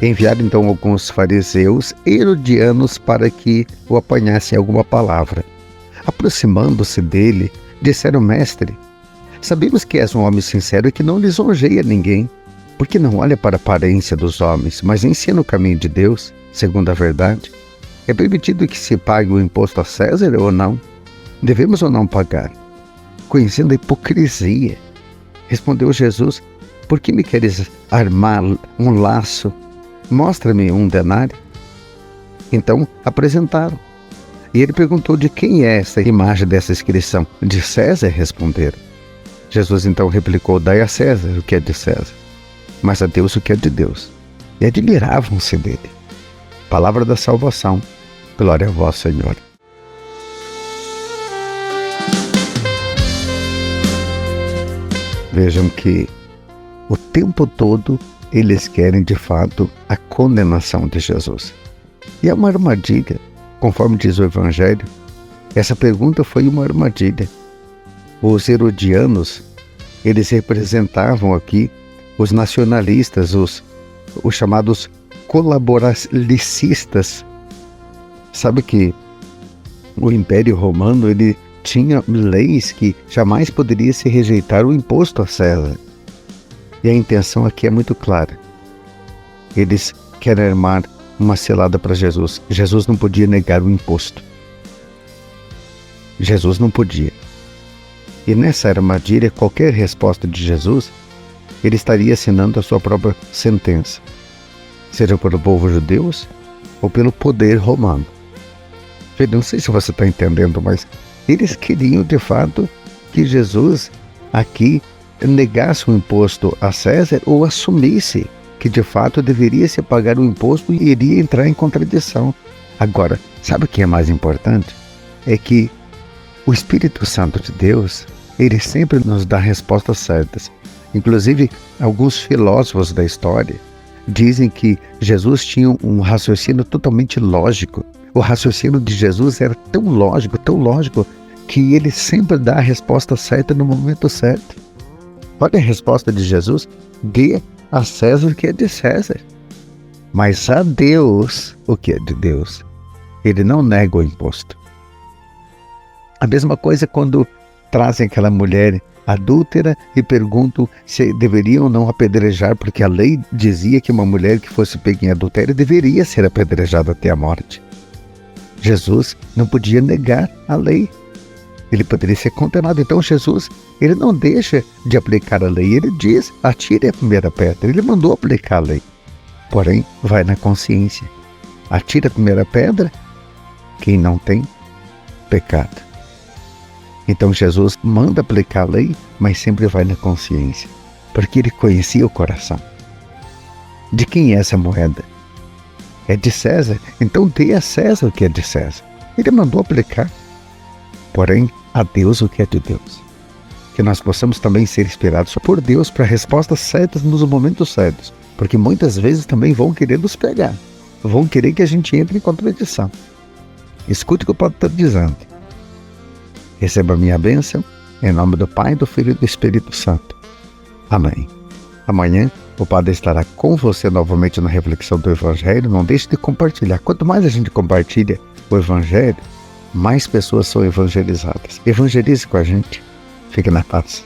Enviaram então alguns fariseus herodianos para que o apanhassem alguma palavra. Aproximando-se dele, disseram: Mestre, sabemos que és um homem sincero e que não lisonjeia ninguém, porque não olha para a aparência dos homens, mas ensina o caminho de Deus, segundo a verdade. É permitido que se pague o imposto a César ou não? Devemos ou não pagar? Conhecendo a hipocrisia, respondeu Jesus: Por que me queres armar um laço? Mostra-me um denário. Então apresentaram. E ele perguntou: de quem é essa imagem dessa inscrição? De César, responderam. Jesus então replicou: dai a César o que é de César, mas a Deus o que é de Deus. E admiravam-se dele. Palavra da salvação. Glória a vós, Senhor. Vejam que o tempo todo eles querem de fato a condenação de Jesus. E é uma armadilha, conforme diz o Evangelho. Essa pergunta foi uma armadilha. Os herodianos, eles representavam aqui os nacionalistas, os chamados colaboracionistas. Sabe que o Império Romano, ele tinha leis que jamais poderia se rejeitar o imposto a César. E a intenção aqui é muito clara. Eles querem armar uma cilada para Jesus. Jesus não podia negar o imposto. Jesus não podia. E nessa armadilha, qualquer resposta de Jesus, ele estaria assinando a sua própria sentença, seja pelo povo judeu ou pelo poder romano. Não sei se você está entendendo, mas eles queriam de fato que Jesus aqui negasse o imposto a César ou assumisse que de fato deveria se pagar o imposto e iria entrar em contradição. Agora, sabe o que é mais importante? É que o Espírito Santo de Deus, ele sempre nos dá respostas certas. Inclusive, alguns filósofos da história dizem que Jesus tinha um raciocínio totalmente lógico. O raciocínio de Jesus era tão lógico, que ele sempre dá a resposta certa no momento certo. Olha a resposta de Jesus: dê a César o que é de César, mas a Deus o que é de Deus. Ele não nega o imposto. A mesma coisa quando trazem aquela mulher adúltera e perguntam se deveriam ou não apedrejar, porque a lei dizia que uma mulher que fosse pega em adultério deveria ser apedrejada até a morte. Jesus não podia negar a lei. Ele poderia ser condenado. Então Jesus, ele não deixa de aplicar a lei. Ele diz: atire a primeira pedra. Ele mandou aplicar a lei. Porém, vai na consciência. Atire a primeira pedra quem não tem pecado. Então Jesus manda aplicar a lei, mas sempre vai na consciência, porque ele conhecia o coração. De quem é essa moeda? É de César, então dê a César o que é de César. Ele mandou aplicar. Porém, a Deus o que é de Deus. Que nós possamos também ser inspirados por Deus para respostas certas nos momentos certos, porque muitas vezes também vão querer nos pegar, vão querer que a gente entre em contradição. Escute o que o Padre está dizendo. Receba a minha bênção, em nome do Pai, do Filho e do Espírito Santo. Amém. Amanhã o Padre estará com você novamente na reflexão do Evangelho. Não deixe de compartilhar. Quanto mais a gente compartilha o Evangelho, mais pessoas são evangelizadas. Evangelize com a gente. Fique na paz.